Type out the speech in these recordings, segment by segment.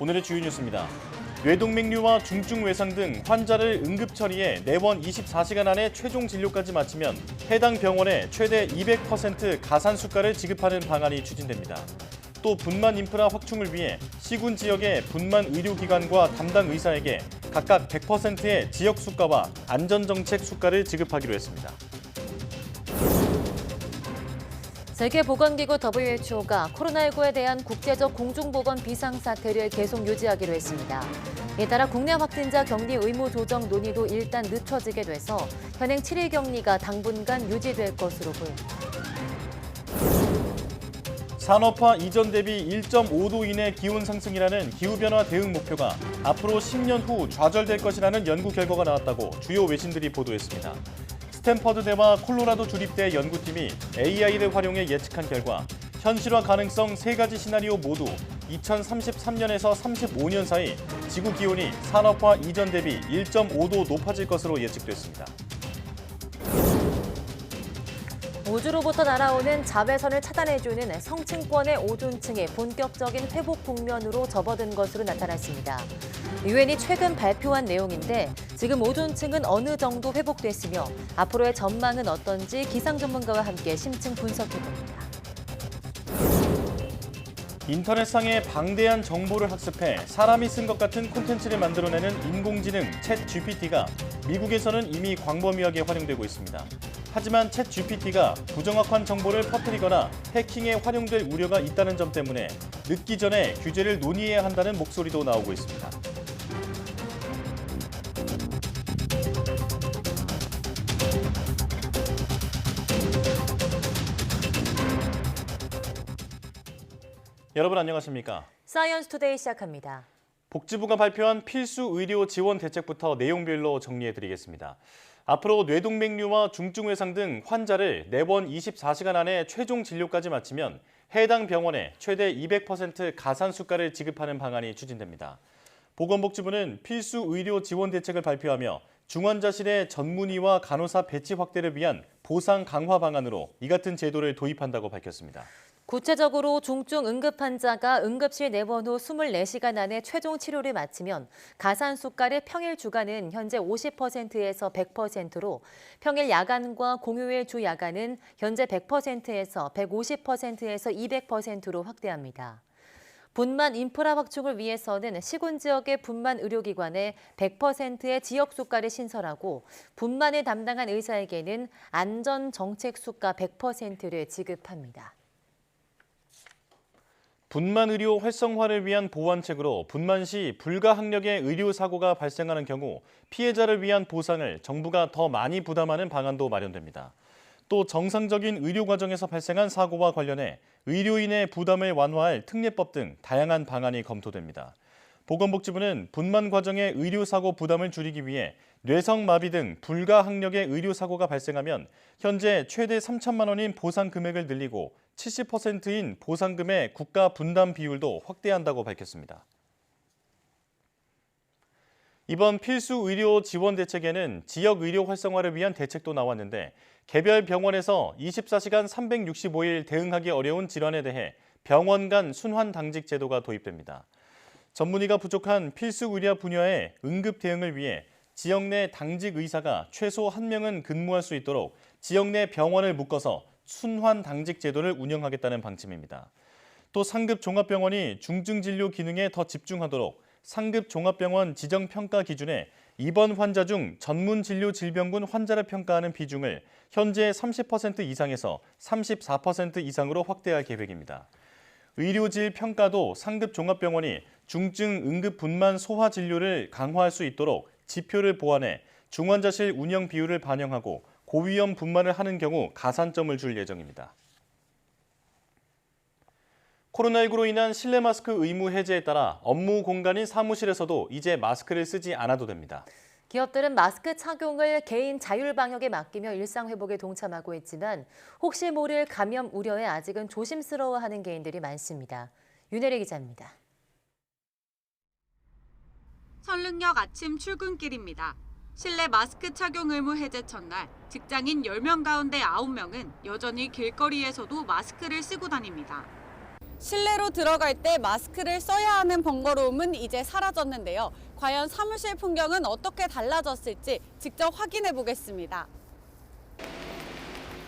오늘의 주요 뉴스입니다. 뇌동맥류와 중증 외상 등 환자를 응급 처리해 내원 24시간 안에 최종 진료까지 마치면 해당 병원에 최대 200% 가산 수가를 지급하는 방안이 추진됩니다. 또 분만 인프라 확충을 위해 시군 지역의 분만 의료기관과 담당 의사에게 각각 100%의 지역 수가와 안전정책 수가를 지급하기로 했습니다. 세계보건기구 WHO가 코로나19에 대한 국제적 공중보건 비상사태를 계속 유지하기로 했습니다. 이에 따라 국내 확진자 격리 의무 조정 논의도 일단 늦춰지게 돼서 현행 7일 격리가 당분간 유지될 것으로 보입니다. 산업화 이전 대비 1.5도 이내 기온 상승이라는 기후변화 대응 목표가 앞으로 10년 후 좌절될 것이라는 연구 결과가 나왔다고 주요 외신들이 보도했습니다. 스탠퍼드대와 콜로라도 주립대 연구팀이 AI를 활용해 예측한 결과 현실화 가능성 3가지 시나리오 모두 2033년에서 35년 사이 지구 기온이 산업화 이전 대비 1.5도 높아질 것으로 예측됐습니다. 우주로부터 날아오는 자외선을 차단해주는 성층권의 오존층이 본격적인 회복 국면으로 접어든 것으로 나타났습니다. 유엔이 최근 발표한 내용인데 지금 오존층은 어느 정도 회복됐으며 앞으로의 전망은 어떤지 기상 전문가와 함께 심층 분석해봅니다. 인터넷상의 방대한 정보를 학습해 사람이 쓴 것 같은 콘텐츠를 만들어내는 인공지능 챗 GPT가 미국에서는 이미 광범위하게 활용되고 있습니다. 하지만 챗 GPT가 부정확한 정보를 퍼뜨리거나 해킹에 활용될 우려가 있다는 점 때문에 늦기 전에 규제를 논의해야 한다는 목소리도 나오고 있습니다. 여러분 안녕하십니까? 사이언스 투데이 시작합니다. 복지부가 발표한 필수 의료 지원 대책부터 내용별로 정리해드리겠습니다. 앞으로 뇌동맥류와 중증 외상 등 환자를 내원 24시간 안에 최종 진료까지 마치면 해당 병원에 최대 200% 가산 수가를 지급하는 방안이 추진됩니다. 보건복지부는 필수 의료 지원 대책을 발표하며 중환자실의 전문의와 간호사 배치 확대를 위한 보상 강화 방안으로 이 같은 제도를 도입한다고 밝혔습니다. 구체적으로 중증 응급 환자가 응급실 내원 후 24시간 안에 최종 치료를 마치면 가산 수가를 평일 주간은 현재 50%에서 100%로 평일 야간과 공휴일 주 야간은 현재 100%에서 150%에서 200%로 확대합니다. 분만 인프라 확충을 위해서는 시군 지역의 분만 의료기관에 100%의 지역 수가를 신설하고 분만을 담당한 의사에게는 안전정책 수가 100%를 지급합니다. 분만 의료 활성화를 위한 보완책으로 분만 시 불가항력의 의료 사고가 발생하는 경우 피해자를 위한 보상을 정부가 더 많이 부담하는 방안도 마련됩니다. 또 정상적인 의료 과정에서 발생한 사고와 관련해 의료인의 부담을 완화할 특례법 등 다양한 방안이 검토됩니다. 보건복지부는 분만 과정의 의료사고 부담을 줄이기 위해 뇌성마비 등 불가항력의 의료사고가 발생하면 현재 최대 3천만 원인 보상 금액을 늘리고 70%인 보상금의 국가 분담 비율도 확대한다고 밝혔습니다. 이번 필수 의료 지원 대책에는 지역 의료 활성화를 위한 대책도 나왔는데 개별 병원에서 24시간 365일 대응하기 어려운 질환에 대해 병원 간 순환 당직 제도가 도입됩니다. 전문의가 부족한 필수 의료 분야의 응급 대응을 위해 지역 내 당직 의사가 최소 1명은 근무할 수 있도록 지역 내 병원을 묶어서 순환 당직 제도를 운영하겠다는 방침입니다. 또 상급 종합병원이 중증 진료 기능에 더 집중하도록 상급 종합병원 지정 평가 기준에 입원 환자 중 전문 진료 질병군 환자를 평가하는 비중을 현재 30% 이상에서 34% 이상으로 확대할 계획입니다. 의료질 평가도 상급 종합병원이 중증 응급 분만 소화 진료를 강화할 수 있도록 지표를 보완해 중환자실 운영 비율을 반영하고 고위험 분만을 하는 경우 가산점을 줄 예정입니다. 코로나19로 인한 실내 마스크 의무 해제에 따라 업무 공간인 사무실에서도 이제 마스크를 쓰지 않아도 됩니다. 기업들은 마스크 착용을 개인 자율 방역에 맡기며 일상 회복에 동참하고 있지만 혹시 모를 감염 우려에 아직은 조심스러워하는 개인들이 많습니다. 윤혜리 기자입니다. 설릉역 아침 출근길입니다. 실내 마스크 착용 의무 해제 첫날 직장인 10명 가운데 9명은 여전히 길거리에서도 마스크를 쓰고 다닙니다. 실내로 들어갈 때 마스크를 써야 하는 번거로움은 이제 사라졌는데요. 과연 사무실 풍경은 어떻게 달라졌을지 직접 확인해 보겠습니다.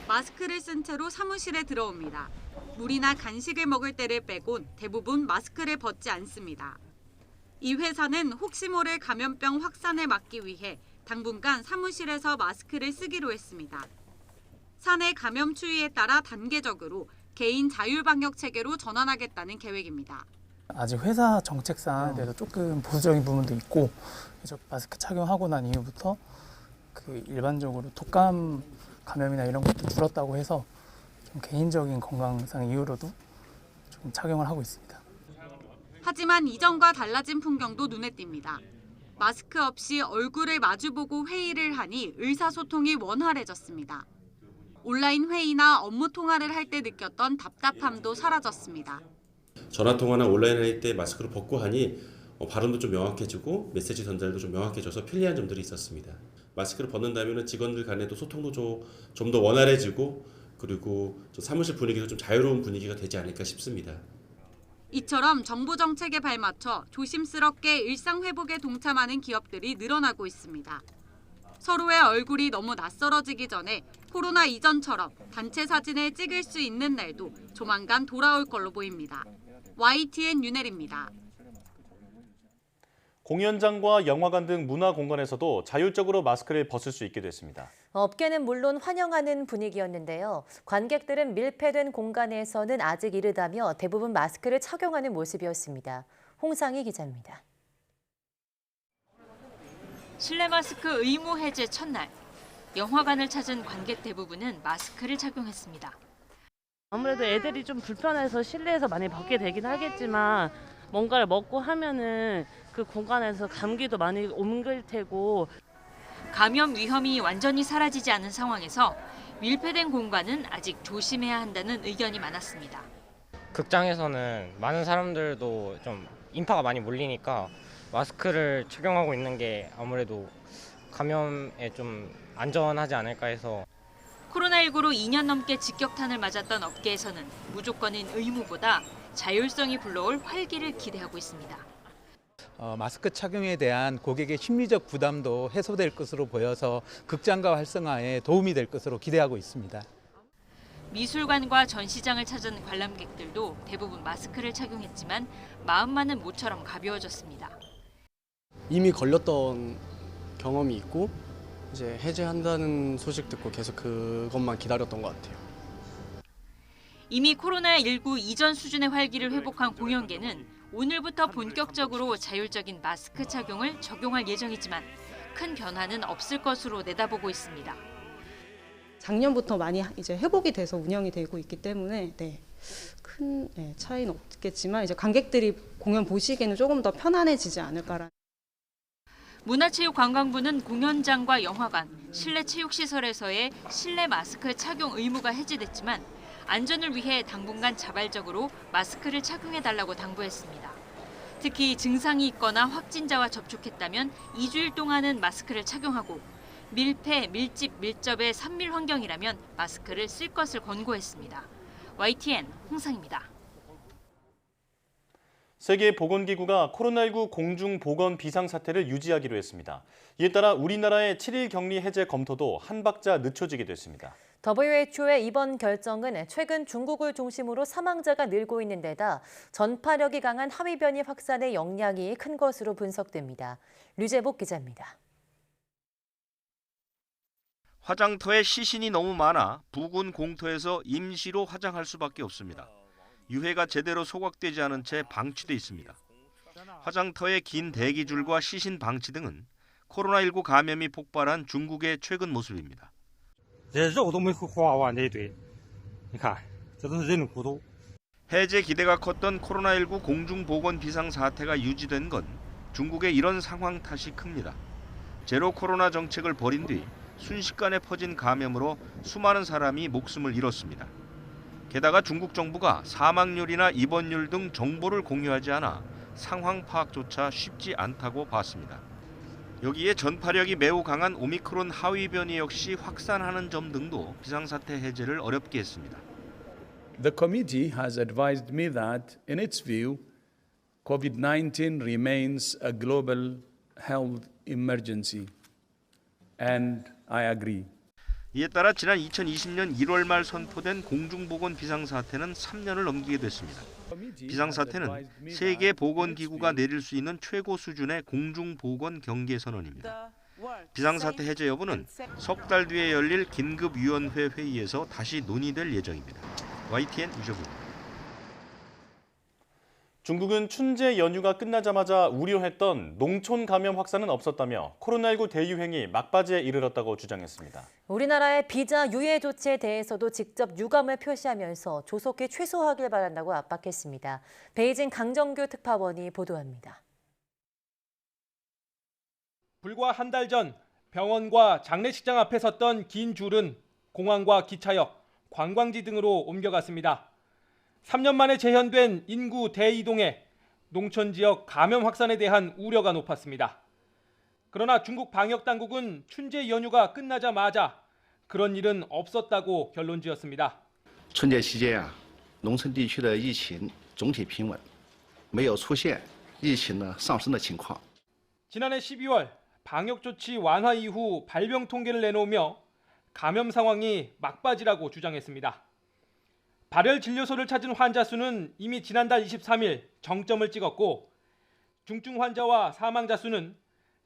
마스크를 쓴 채로 사무실에 들어옵니다. 물이나 간식을 먹을 때를 빼곤 대부분 마스크를 벗지 않습니다. 이 회사는 혹시 모를 감염병 확산을 막기 위해 당분간 사무실에서 마스크를 쓰기로 했습니다. 사내 감염 추이에 따라 단계적으로 개인 자율방역 체계로 전환하겠다는 계획입니다. 아직 회사 정책상에 대해서 조금 보수적인 부분도 있고, 그래서 마스크 착용하고 난 이후부터 그 일반적으로 독감 감염이나 이런 것도 줄었다고 해서 좀 개인적인 건강상 이유로도 좀 착용을 하고 있습니다. 하지만 이전과 달라진 풍경도 눈에 띕니다. 마스크 없이 얼굴을 마주보고 회의를 하니 의사소통이 원활해졌습니다. 온라인 회의나 업무 통화를 할 때 느꼈던 답답함도 사라졌습니다. 전화통화나 온라인 회의 때 마스크를 벗고 하니 발음도 좀 명확해지고 메시지 전달도 좀 명확해져서 편리한 점들이 있었습니다. 마스크를 벗는다면 직원들 간에도 소통도 좀 더 원활해지고, 그리고 사무실 분위기도 좀 자유로운 분위기가 되지 않을까 싶습니다. 이처럼 정부 정책에 발맞춰 조심스럽게 일상 회복에 동참하는 기업들이 늘어나고 있습니다. 서로의 얼굴이 너무 낯설어지기 전에 코로나 이전처럼 단체 사진을 찍을 수 있는 날도 조만간 돌아올 걸로 보입니다. YTN 윤혜리입니다. 공연장과 영화관 등 문화공간에서도 자율적으로 마스크를 벗을 수 있게 됐습니다. 업계는 물론 환영하는 분위기였는데요. 관객들은 밀폐된 공간에서는 아직 이르다며 대부분 마스크를 착용하는 모습이었습니다. 홍상희 기자입니다. 실내 마스크 의무 해제 첫날, 영화관을 찾은 관객 대부분은 마스크를 착용했습니다. 아무래도 애들이 좀 불편해서 실내에서 많이 벗게 되긴 하겠지만, 뭔가를 먹고 하면은 그 공간에서 감기도 많이 옮길 테고. 감염 위험이 완전히 사라지지 않은 상황에서 밀폐된 공간은 아직 조심해야 한다는 의견이 많았습니다. 극장에서는 많은 사람들도 좀 인파가 많이 몰리니까 마스크를 착용하고 있는 게 아무래도 감염에 좀 안전하지 않을까 해서. 코로나19로 2년 넘게 직격탄을 맞았던 업계에서는 무조건인 의무보다 자율성이 불러올 활기를 기대하고 있습니다. 마스크 착용에 대한 고객의 심리적 부담도 해소될 것으로 보여서 극장가 활성화에 도움이 될 것으로 기대하고 있습니다. 미술관과 전시장을 찾은 관람객들도 대부분 마스크를 착용했지만 마음만은 모처럼 가벼워졌습니다. 이미 걸렸던 경험이 있고 이제 해제한다는 소식 듣고 계속 그것만 기다렸던 것 같아요. 이미 코로나19 이전 수준의 활기를 회복한 공연계는 오늘부터 본격적으로 자율적인 마스크 착용을 적용할 예정이지만 큰 변화는 없을 것으로 내다보고 있습니다. 작년부터 많이 이제 회복이 돼서 운영이 되고 있기 때문에 큰 차이는 없겠지만 이제 관객들이 공연 보시기에는 조금 더 편안해지지 않을까라는. 문화체육관광부는 공연장과 영화관, 실내 체육시설에서의 실내 마스크 착용 의무가 해제됐지만 안전을 위해 당분간 자발적으로 마스크를 착용해달라고 당부했습니다. 특히 증상이 있거나 확진자와 접촉했다면 2주일 동안은 마스크를 착용하고 밀폐, 밀집, 밀접의 산밀 환경이라면 마스크를 쓸 것을 권고했습니다. YTN 홍상입니다. 세계보건기구가 코로나19 공중보건 비상사태를 유지하기로 했습니다. 이에 따라 우리나라의 7일 격리 해제 검토도 한 박자 늦춰지게 됐습니다. WHO의 이번 결정은 최근 중국을 중심으로 사망자가 늘고 있는 데다 전파력이 강한 하위 변이 확산의 영향이 큰 것으로 분석됩니다. 류재복 기자입니다. 화장터에 시신이 너무 많아 부근 공터에서 임시로 화장할 수밖에 없습니다. 유해가 제대로 소각되지 않은 채 방치돼 있습니다. 화장터의 긴 대기줄과 시신 방치 등은 코로나19 감염이 폭발한 중국의 최근 모습입니다. 해제 기대가 컸던 코로나19 공중보건 비상사태가 유지된 건 중국의 이런 상황 탓이 큽니다. 제로 코로나 정책을 벌인 뒤 순식간에 퍼진 감염으로 수많은 사람이 목숨을 잃었습니다. 게다가 중국 정부가 사망률이나 입원율 등 정보를 공유하지 않아 상황 파악조차 쉽지 않다고 봤습니다. 여기에 전파력이 매우 강한 오미크론 하위 변이 역시 확산하는 점 등도 비상사태 해제를 어렵게 했습니다. The committee has advised me that, in its view, COVID-19 remains a global health emergency, and I agree. 이에 따라 지난 2020년 1월 말 선포된 공중보건 비상사태는 3년을 넘기게 됐습니다. 비상사태는 세계 보건기구가 내릴 수 있는 최고 수준의 공중보건 경계선언입니다. 비상사태 해제 여부는 석 달 뒤에 열릴 긴급위원회 회의에서 다시 논의될 예정입니다. YTN 유정우입니다. 중국은 춘제 연휴가 끝나자마자 우려했던 농촌 감염 확산은 없었다며 코로나19 대유행이 막바지에 이르렀다고 주장했습니다. 우리나라의 비자 유예 조치에 대해서도 직접 유감을 표시하면서 조속히 취소하길 바란다고 압박했습니다. 베이징 강정규 특파원이 보도합니다. 불과 한 달 전 병원과 장례식장 앞에 섰던 긴 줄은 공항과 기차역, 관광지 등으로 옮겨갔습니다. 3년 만에 재현된 인구 대이동에 농촌 지역 감염 확산에 대한 우려가 높았습니다. 그러나 중국 방역 당국은 춘제 연휴가 끝나자마자 그런 일은 없었다고 결론지었습니다. 春节期间农村地区的疫情总体平稳，没有出现疫情上升的情况。 지난해 12월 방역 조치 완화 이후 발병 통계를 내놓으며 감염 상황이 막바지라고 주장했습니다. 발열 진료소를 찾은 환자 수는 이미 지난달 23일 정점을 찍었고 중증 환자와 사망자 수는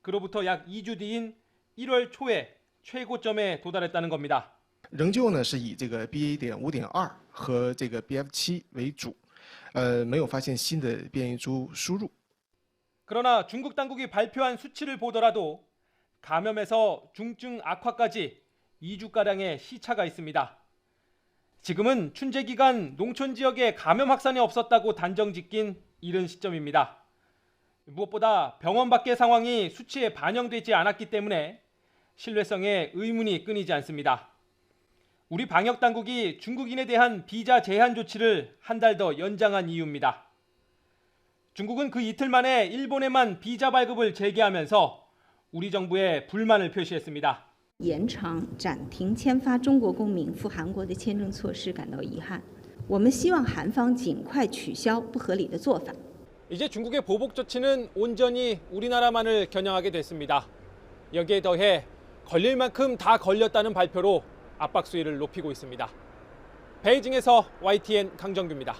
그로부터 약 2주 뒤인 1월 초에 최고점에 도달했다는 겁니다. 仍旧呢是以这个 BA.5.2 和这个 BF7 为主，没有发现新的变异株输入。 그러나 중국 당국이 발표한 수치를 보더라도 감염에서 중증 악화까지 2주가량의 시차가 있습니다. 지금은 춘제 기간 농촌 지역에 감염 확산이 없었다고 단정짓긴 이른 시점입니다. 무엇보다 병원 밖의 상황이 수치에 반영되지 않았기 때문에 신뢰성에 의문이 끊이지 않습니다. 우리 방역 당국이 중국인에 대한 비자 제한 조치를 한 달 더 연장한 이유입니다. 중국은 그 이틀 만에 일본에만 비자 발급을 재개하면서 우리 정부에 불만을 표시했습니다. 延长暂停签发中国公民赴韩国的签证措施感到遗憾。我们希望韩方尽快取消不合理的做法。 이제 중국의 보복 조치는 온전히 우리나라만을 겨냥하게 됐습니다. 여기에 더해 걸릴 만큼 다 걸렸다는 발표로 압박 수위를 높이고 있습니다. 베이징에서 YTN 강정규입니다.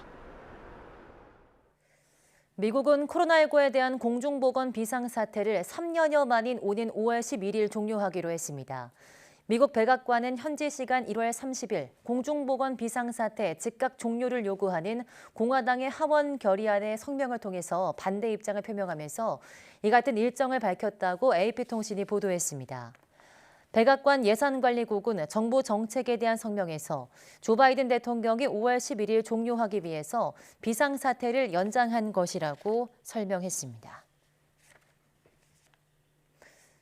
미국은 코로나19에 대한 공중보건 비상사태를 3년여 만인 오는 5월 11일 종료하기로 했습니다. 미국 백악관은 현지 시간 1월 30일 공중보건 비상사태 즉각 종료를 요구하는 공화당의 하원 결의안의 성명을 통해서 반대 입장을 표명하면서 이 같은 일정을 밝혔다고 AP통신이 보도했습니다. 백악관 예산관리국은 정부 정책에 대한 성명에서 조 바이든 대통령이 5월 11일 종료하기 위해서 비상사태를 연장한 것이라고 설명했습니다.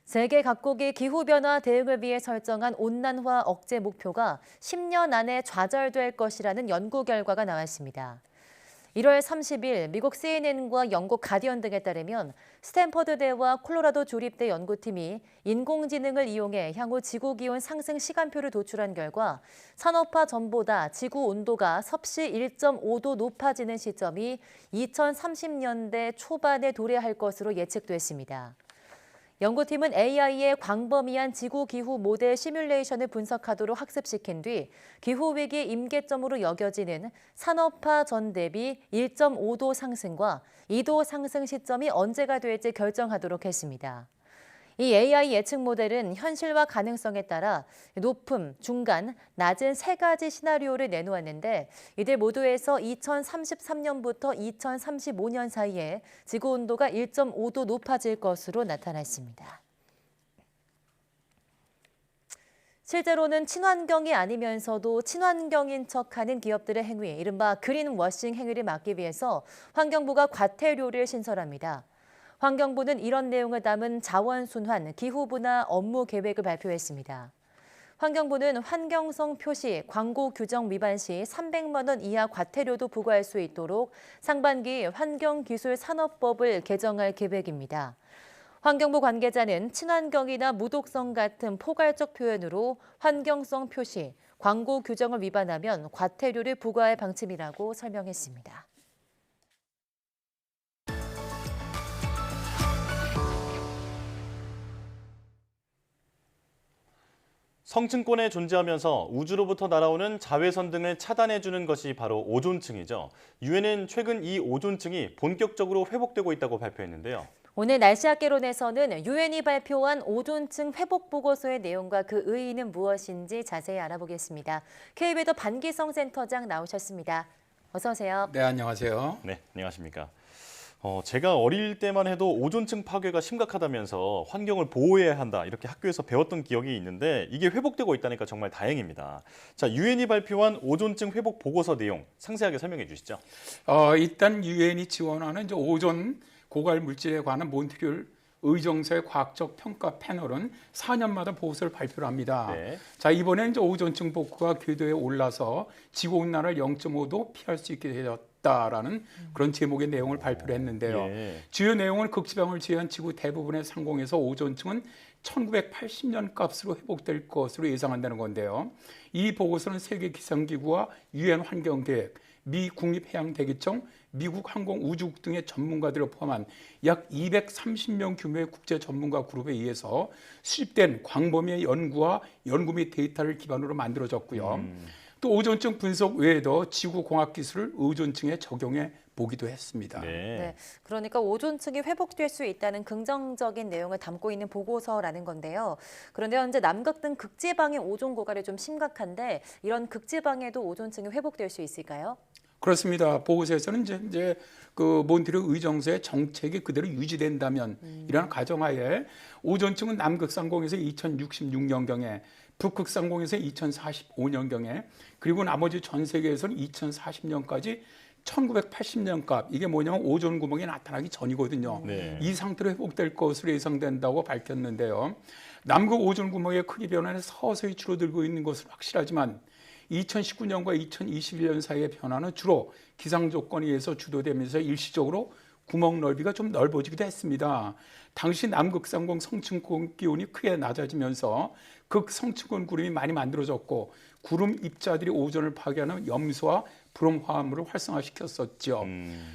세계 각국이 기후변화 대응을 위해 설정한 온난화 억제 목표가 10년 안에 좌절될 것이라는 연구 결과가 나왔습니다. 1월 30일 미국 CNN과 영국 가디언 등에 따르면 스탠퍼드대와 콜로라도 조립대 연구팀이 인공지능을 이용해 향후 지구기온 상승 시간표를 도출한 결과 산업화 전보다 지구 온도가 섭씨 1.5도 높아지는 시점이 2030년대 초반에 도래할 것으로 예측됐습니다. 연구팀은 AI의 광범위한 지구기후 모델 시뮬레이션을 분석하도록 학습시킨 뒤 기후위기 임계점으로 여겨지는 산업화 전 대비 1.5도 상승과 2도 상승 시점이 언제가 될지 결정하도록 했습니다. 이 AI 예측 모델은 현실화 가능성에 따라 높음, 중간, 낮은 세 가지 시나리오를 내놓았는데 이들 모두에서 2033년부터 2035년 사이에 지구 온도가 1.5도 높아질 것으로 나타났습니다. 실제로는 친환경이 아니면서도 친환경인 척하는 기업들의 행위, 이른바 그린워싱 행위를 막기 위해서 환경부가 과태료를 신설합니다. 환경부는 이런 내용을 담은 자원순환, 기후분화 업무 계획을 발표했습니다. 환경부는 환경성 표시, 광고 규정 위반 시 300만 원 이하 과태료도 부과할 수 있도록 상반기 환경기술산업법을 개정할 계획입니다. 환경부 관계자는 친환경이나 무독성 같은 포괄적 표현으로 환경성 표시, 광고 규정을 위반하면 과태료를 부과할 방침이라고 설명했습니다. 성층권에 존재하면서 우주로부터 날아오는 자외선 등을 차단해주는 것이 바로 오존층이죠. 유엔은 최근 이 오존층이 본격적으로 회복되고 있다고 발표했는데요. 오늘 날씨학개론에서는 유엔이 발표한 오존층 회복 보고서의 내용과 그 의의는 무엇인지 자세히 알아보겠습니다. KB도 반기성 센터장 나오셨습니다. 어서 오세요. 네, 안녕하세요. 네, 안녕하십니까. 제가 어릴 때만 해도 오존층 파괴가 심각하다면서 환경을 보호해야 한다 이렇게 학교에서 배웠던 기억이 있는데 이게 회복되고 있다니까 정말 다행입니다. 자, 유엔이 발표한 오존층 회복 보고서 내용 상세하게 설명해 주시죠. 일단 유엔이 지원하는 이제 오존 고갈 물질에 관한 몬트리올 의정서의 과학적 평가 패널은 4년마다 보고서를 발표를 합니다. 네. 자, 이번에 이제 오존층 복구가 궤도에 올라서 지구온난화를 0.5도 피할 수 있게 되었다라는 그런 제목의 내용을 발표를 했는데요. 예. 주요 내용은 극지방을 제외한 지구 대부분의 상공에서 오존층은 1980년 값으로 회복될 것으로 예상한다는 건데요. 이 보고서는 세계기상기구와 유엔 환경계획, 미 국립해양대기청, 미국 항공우주국 등의 전문가들을 포함한 약 230명 규모의 국제 전문가 그룹에 의해서 수집된 광범위의 연구와 연구 및 데이터를 기반으로 만들어졌고요. 또 오존층 분석 외에도 지구공학 기술을 오존층에 적용해 보기도 했습니다. 네, 그러니까 오존층이 회복될 수 있다는 긍정적인 내용을 담고 있는 보고서라는 건데요. 그런데 현재 남극 등 극지방의 오존 고갈이 좀 심각한데 이런 극지방에도 오존층이 회복될 수 있을까요? 그렇습니다. 보고서에서는 이제 그 몬트리올 의정서의 정책이 그대로 유지된다면 이런 가정하에 오존층은 남극 상공에서 2066년경에, 북극 상공에서 2045년경에, 그리고 나머지 전 세계에서는 2040년까지 1980년값, 이게 뭐냐면 오존 구멍이 나타나기 전이거든요. 네. 이 상태로 회복될 것으로 예상된다고 밝혔는데요. 남극 오존 구멍의 크기 변화는 서서히 줄어들고 있는 것은 확실하지만 2019년과 2021년 사이의 변화는 주로 기상 조건에 의해서 주도되면서 일시적으로 구멍 넓이가 좀 넓어지기도 했습니다. 당시 남극 상공 성층권 기온이 크게 낮아지면서 극성층권 구름이 많이 만들어졌고 구름 입자들이 오존을 파괴하는 염소와 브롬 화합물을 활성화시켰었죠.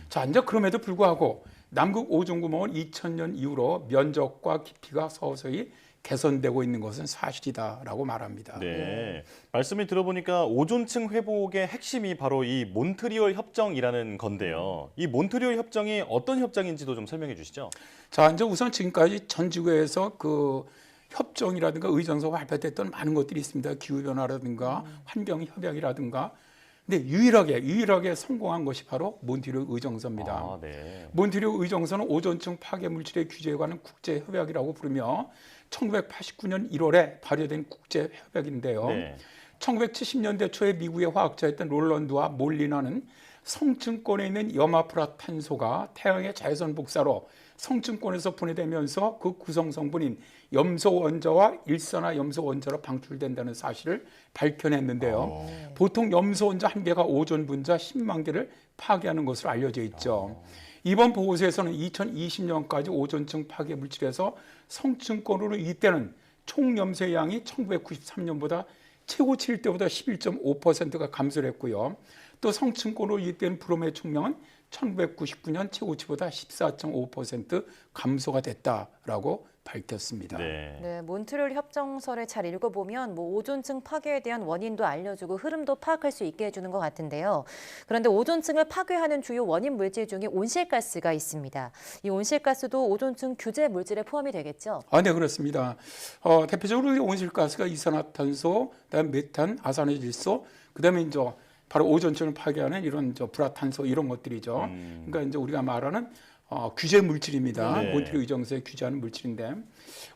자, 이제 그럼에도 불구하고 남극 오존 구멍은 2000년 이후로 면적과 깊이가 서서히 개선되고 있는 것은 사실이다라고 말합니다. 네, 말씀을 들어보니까 오존층 회복의 핵심이 바로 이 몬트리올 협정이라는 건데요. 이 몬트리올 협정이 어떤 협정인지도 좀 설명해 주시죠. 자, 이제 우선 지금까지 전 지구에서 그 협정이라든가 의정서가 발표됐던 많은 것들이 있습니다. 기후변화라든가 환경협약이라든가. 근데 유일하게 성공한 것이 바로 몬트리올 의정서입니다. 아, 네. 몬트리올 의정서는 오존층 파괴 물질의 규제에 관한 국제협약이라고 부르며 1989년 1월에 발효된 국제협약인데요. 네. 1970년대 초에 미국의 화학자였던 롤런드와 몰리너는 성층권에 있는 염화불화탄소가 태양의 자외선 복사로 성층권에서 분해되면서 그 구성 성분인 염소 원자와 일산화 염소 원자로 방출된다는 사실을 밝혀냈는데요. 보통 염소 원자 한 개가 오존 분자 10만 개를 파괴하는 것으로 알려져 있죠. 이번 보고서에서는 2020년까지 오존층 파괴 물질에서 성층권으로 이때는 총 염소의 양이 1993년보다 최고치일 때보다 11.5%가 감소를 했고요. 또 성층권으로 이때는 브롬의 총량은 1999년 최고치보다 14.5% 감소가 됐다라고 밝혔습니다. 네, 몬트리올 협정서를 잘 읽어보면 오존층 파괴에 대한 원인도 알려주고 흐름도 파악할 수 있게 해주는 것 같은데요. 그런데 오존층을 파괴하는 주요 원인 물질 중에 온실가스가 있습니다. 이 온실가스도 오존층 규제 물질에 포함이 되겠죠? 네, 그렇습니다. 대표적으로 온실가스가 이산화탄소, 그다음 메탄, 아산화질소, 그다음에 이제 바로 오존층을 파괴하는 이런 불화탄소 이런 것들이죠. 그러니까 이제 우리가 말하는 규제 물질입니다. 네. 몬트리올 의정서에 규제하는 물질인데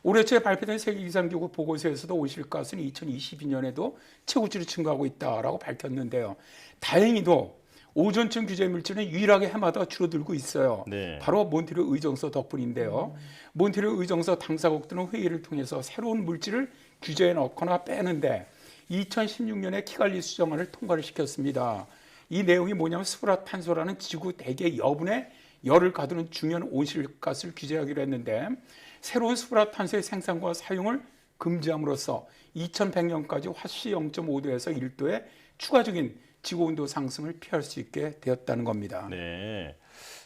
올해 초에 발표된 세계기상기구 보고서에서도 온실가스는 2022년에도 최고치로 증가하고 있다라고 밝혔는데요. 다행히도 오존층 규제 물질은 유일하게 해마다 줄어들고 있어요. 네. 바로 몬트리올 의정서 덕분인데요. 몬트리올 의정서 당사국들은 회의를 통해서 새로운 물질을 규제에 넣거나 빼는데 2016년에 키갈리 수정안을 통과를 시켰습니다. 이 내용이 뭐냐면 스불화탄소라는 지구 대기의 여분의 열을 가두는 중요한 온실가스를 규제하기로 했는데 새로운 스불화탄소의 생산과 사용을 금지함으로써 2100년까지 화씨 0.5도에서 1도의 추가적인 지구온도 상승을 피할 수 있게 되었다는 겁니다. 네.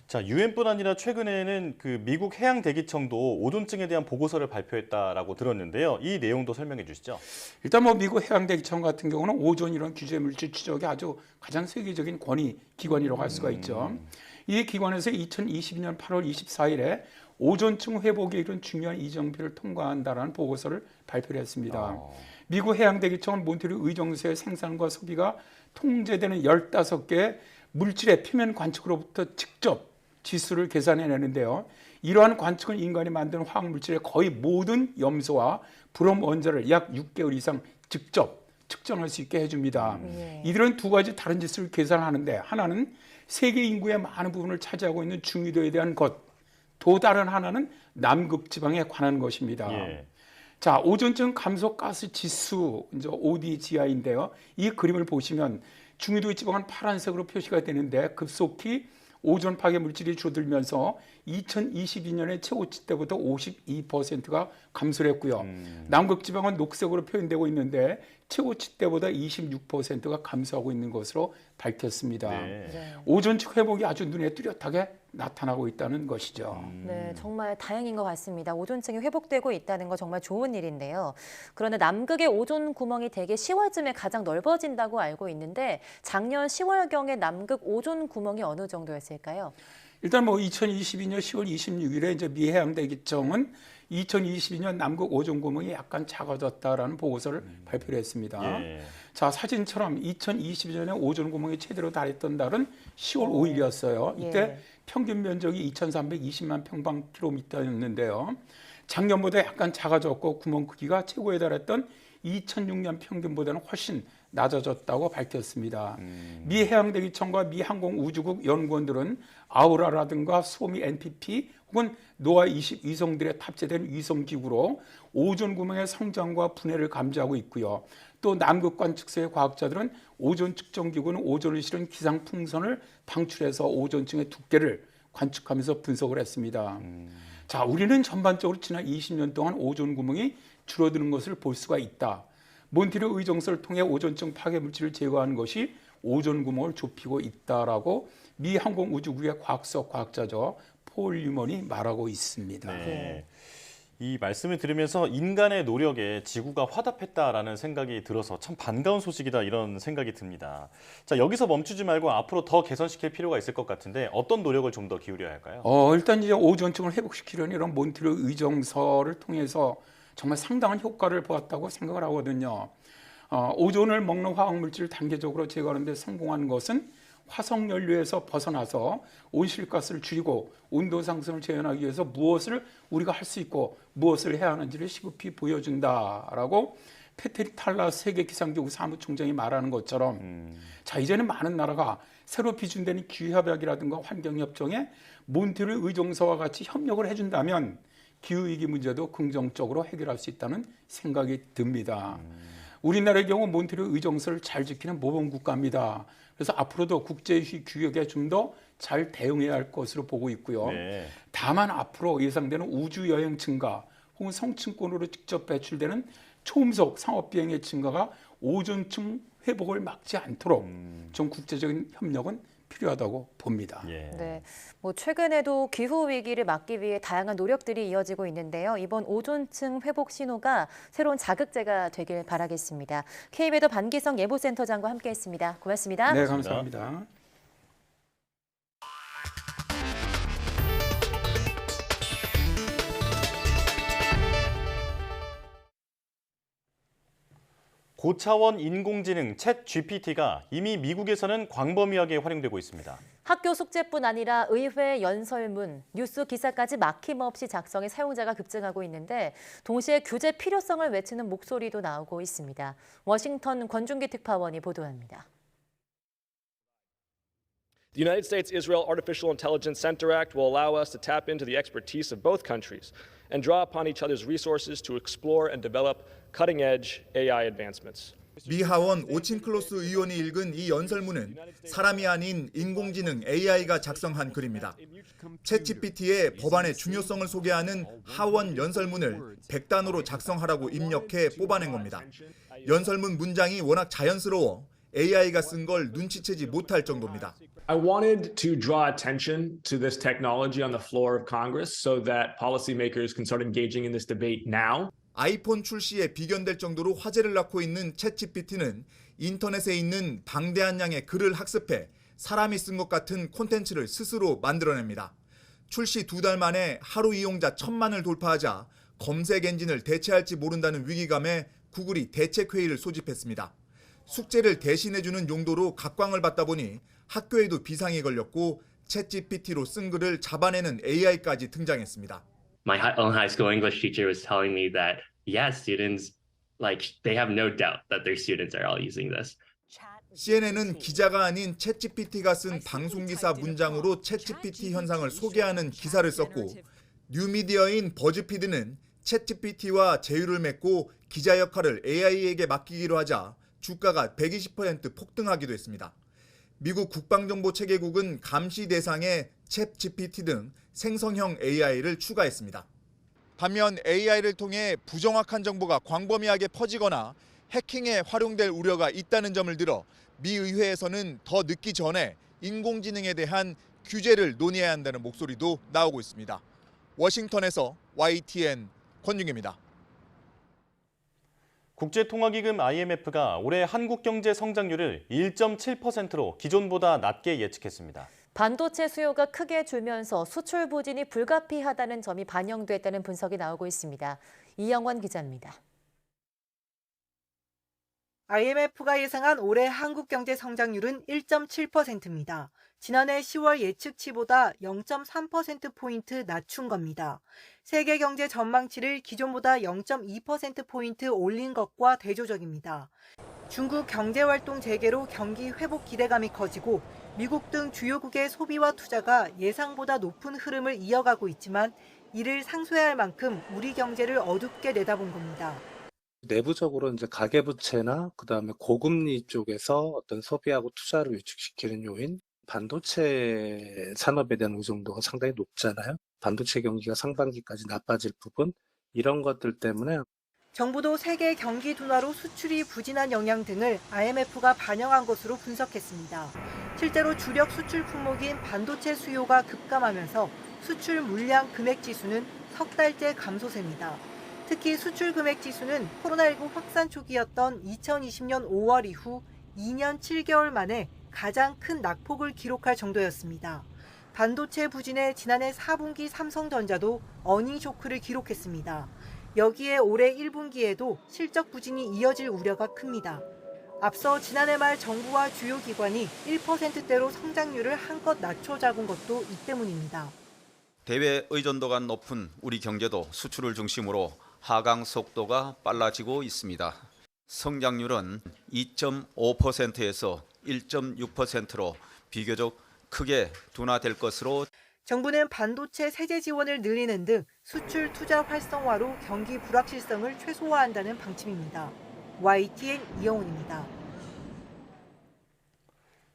자, 유엔뿐 아니라 최근에는 그 미국 해양대기청도 오존층에 대한 보고서를 발표했다라고 들었는데요. 이 내용도 설명해 주시죠. 일단 뭐 미국 해양대기청 같은 경우는 오존 이런 규제 물질 추적의 아주 가장 세계적인 권위 기관이라고 할 수가 있죠. 이 기관에서 2022년 8월 24일에 오존층 회복에 이른 중요한 이정표를 통과한다라는 보고서를 발표를 했습니다. 미국 해양대기청은 몬트리올 의정소의 생산과 소비가 통제되는 15개의 물질의 표면 관측으로부터 직접 지수를 계산해내는데요. 이러한 관측은 인간이 만든 화학물질의 거의 모든 염소와 브롬 원자를 약 6개월 이상 직접 측정할 수 있게 해줍니다. 이들은 두 가지 다른 지수를 계산하는데 하나는 세계 인구의 많은 부분을 차지하고 있는 중위도에 대한 것, 또 다른 하나는 남극지방에 관한 것입니다. 자, 오존층 감소 가스 지수, 이제 ODGI인데요. 이 그림을 보시면 중위도 지방은 파란색으로 표시가 되는데 급속히 오존 파괴 물질이 줄어들면서 2022년에 최고치 때보다 52%가 감소를 했고요. 남극 지방은 녹색으로 표현되고 있는데 최고치 때보다 26%가 감소하고 있는 것으로 밝혔습니다. 오존층 회복이 아주 눈에 뚜렷하게 나타나고 있다는 것이죠. 네, 정말 다행인 것 같습니다. 오존층이 회복되고 있다는 거 정말 좋은 일인데요. 그런데 남극의 오존 구멍이 대개 10월쯤에 가장 넓어진다고 알고 있는데 작년 10월경에 남극 오존 구멍이 어느 정도였을까요? 일단 뭐 2022년 10월 26일에 이제 미 해양대기청은 2022년 남극 오존 구멍이 약간 작아졌다라는 보고서를 발표를 했습니다. 자, 사진처럼 2022년에 오존 구멍이 최대로 달했던 달은 10월 5일이었어요. 이때 평균 면적이 2,320만 평방킬로미터였는데요. 작년보다 약간 작아졌고 구멍 크기가 최고에 달했던 2006년 평균보다는 훨씬 낮아졌다고 밝혔습니다. 미 해양대기청과 미 항공우주국 연구원들은 아우라라든가 소미 NPP 혹은 노아 20 위성들에 탑재된 위성기구로 오존 구멍의 성장과 분해를 감지하고 있고요. 또 남극 관측소의 과학자들은 오존 측정기구는 오존을 실은 기상풍선을 방출해서 오존층의 두께를 관측하면서 분석을 했습니다. 자, 우리는 전반적으로 지난 20년 동안 오존 구멍이 줄어드는 것을 볼 수가 있다. 몬트리올 의정소를 통해 오존층 파괴 물질을 제거하는 것이 오존 구멍을 좁히고 있다라고 미 항공우주국의 과학자죠. 폴 뉴먼이 말하고 있습니다. 네. 이 말씀을 들으면서 인간의 노력에 지구가 화답했다라는 생각이 들어서 참 반가운 소식이다 이런 생각이 듭니다. 자, 여기서 멈추지 말고 앞으로 더 개선시킬 필요가 있을 것 같은데 어떤 노력을 좀 더 기울여야 할까요? 일단 이제 오존층을 회복시키려는 이런 몬트리올 의정서를 통해서 정말 상당한 효과를 보았다고 생각을 하거든요. 오존을 먹는 화학물질을 단계적으로 제거하는 데 성공한 것은 화석연료에서 벗어나서 온실가스를 줄이고 온도 상승을 재현하기 위해서 무엇을 우리가 할 수 있고 무엇을 해야 하는지를 시급히 보여준다라고 페테리 탈라 세계기상기구 사무총장이 말하는 것처럼 자, 이제는 많은 나라가 새로 비준되는 기후협약이라든가 환경협정에 몬트리올 의정서와 같이 협력을 해준다면 기후위기 문제도 긍정적으로 해결할 수 있다는 생각이 듭니다. 우리나라의 경우 몬트리올 의정서를 잘 지키는 모범국가입니다. 그래서 앞으로도 국제유희 규격에 좀 더 잘 대응해야 할 것으로 보고 있고요. 다만 앞으로 예상되는 우주여행 증가 혹은 성층권으로 직접 배출되는 초음속 상업비행의 증가가 오존층 회복을 막지 않도록 좀 국제적인 협력은 필요하다고 봅니다. 네, 뭐 최근에도 기후 위기를 막기 위해 다양한 노력들이 이어지고 있는데요. 이번 오존층 회복 신호가 새로운 자극제가 되길 바라겠습니다. KB에도 반기성 예보센터장과 함께했습니다. 고맙습니다. 네, 감사합니다. 고차원 인공지능 챗 GPT가 이미 미국에서는 광범위하게 활용되고 있습니다. 학교 숙제뿐 아니라 의회 연설문, 뉴스 기사까지 막힘없이 작성해 사용자가 급증하고 있는데 동시에 규제 필요성을 외치는 목소리도 나오고 있습니다. 워싱턴 권준기 특파원이 보도합니다. The United States-Israel Artificial Intelligence Center Act will allow us to tap into the expertise of both countries and draw upon each other's resources to explore and develop cutting-edge AI advancements. 미 하원 오친클로스 의원이 읽은 이 연설문은 사람이 아닌 인공지능 AI가 작성한 글입니다. 챗GPT의 법안의 중요성을 소개하는 하원 연설문을 100단어로 작성하라고 입력해 뽑아낸 겁니다. 연설문 문장이 워낙 자연스러워 AI가 쓴 걸 눈치채지 못할 정도입니다. I wanted to draw attention to this technology on the floor of Congress so that policymakers can start engaging in this debate now. 아이폰 출시에 비견될 정도로 화제를 낳고 있는 챗GPT는 인터넷에 있는 방대한 양의 글을 학습해 사람이 쓴 것 같은 콘텐츠를 스스로 만들어냅니다. 출시 2달 만에 하루 이용자 1000만을 돌파하자 검색 엔진을 대체할지 모른다는 위기감에 구글이 대책회의를 소집했습니다. 숙제를 대신해주는 용도로 각광을 받다 보니 학교에도 비상이 걸렸고 챗GPT로 쓴 글을 잡아내는 AI까지 등장했습니다. My own high school English teacher was telling me that, yeah, students, they have no doubt that their students are all using this. CNN은 기자가 아닌 챗GPT가 쓴 방송기사 문장으로 챗GPT 현상을 소개하는 기사를 썼고 뉴미디어인 버즈피드는 챗GPT와 제휴를 맺고 기자 역할을 AI에게 맡기기로 하자 주가가 120% 폭등하기도 했습니다. 미국 국방정보체계국은 감시 대상에 챗GPT 등 생성형 AI를 추가했습니다. 반면 AI를 통해 부정확한 정보가 광범위하게 퍼지거나 해킹에 활용될 우려가 있다는 점을 들어 미 의회에서는 더 늦기 전에 인공지능에 대한 규제를 논의해야 한다는 목소리도 나오고 있습니다. 워싱턴에서 YTN 권중입니다. 국제통화기금 IMF가 올해 한국 경제 성장률을 1.7%로 기존보다 낮게 예측했습니다. 반도체 수요가 크게 줄면서 수출 부진이 불가피하다는 점이 반영됐다는 분석이 나오고 있습니다. 이영원 기자입니다. IMF가 예상한 올해 한국 경제 성장률은 1.7%입니다. 지난해 10월 예측치보다 0.3%포인트 낮춘 겁니다. 세계 경제 전망치를 기존보다 0.2%포인트 올린 것과 대조적입니다. 중국 경제활동 재개로 경기 회복 기대감이 커지고 미국 등 주요국의 소비와 투자가 예상보다 높은 흐름을 이어가고 있지만 이를 상쇄할 만큼 우리 경제를 어둡게 내다본 겁니다. 내부적으로 이제 가계부채나 그다음에 고금리 쪽에서 어떤 소비하고 투자를 위축시키는 요인, 반도체 산업에 대한 의존도가 상당히 높잖아요. 반도체 경기가 상반기까지 나빠질 부분, 이런 것들 때문에 정부도 세계 경기 둔화로 수출이 부진한 영향 등을 IMF가 반영한 것으로 분석했습니다. 실제로 주력 수출 품목인 반도체 수요가 급감하면서 수출 물량 금액 지수는 석 달째 감소세입니다. 특히 수출 금액 지수는 코로나19 확산 초기였던 2020년 5월 이후 2년 7개월 만에 가장 큰 낙폭을 기록할 정도였습니다. 반도체 부진에 지난해 4분기 삼성전자도 어닝 쇼크를 기록했습니다. 여기에 올해 1분기에도 실적 부진이 이어질 우려가 큽니다. 앞서 지난해 말 정부와 주요 기관이 1%대로 성장률을 한껏 낮춰 잡은 것도 이 때문입니다. 대외 의존도가 높은 우리 경제도 수출을 중심으로 하강 속도가 빨라지고 있습니다. 성장률은 2.5%에서 1.6%로 비교적 크게 둔화될 것으로 정부는 반도체 세제 지원을 늘리는 등 수출 투자 활성화로 경기 불확실성을 최소화한다는 방침입니다. YTN 이영훈입니다.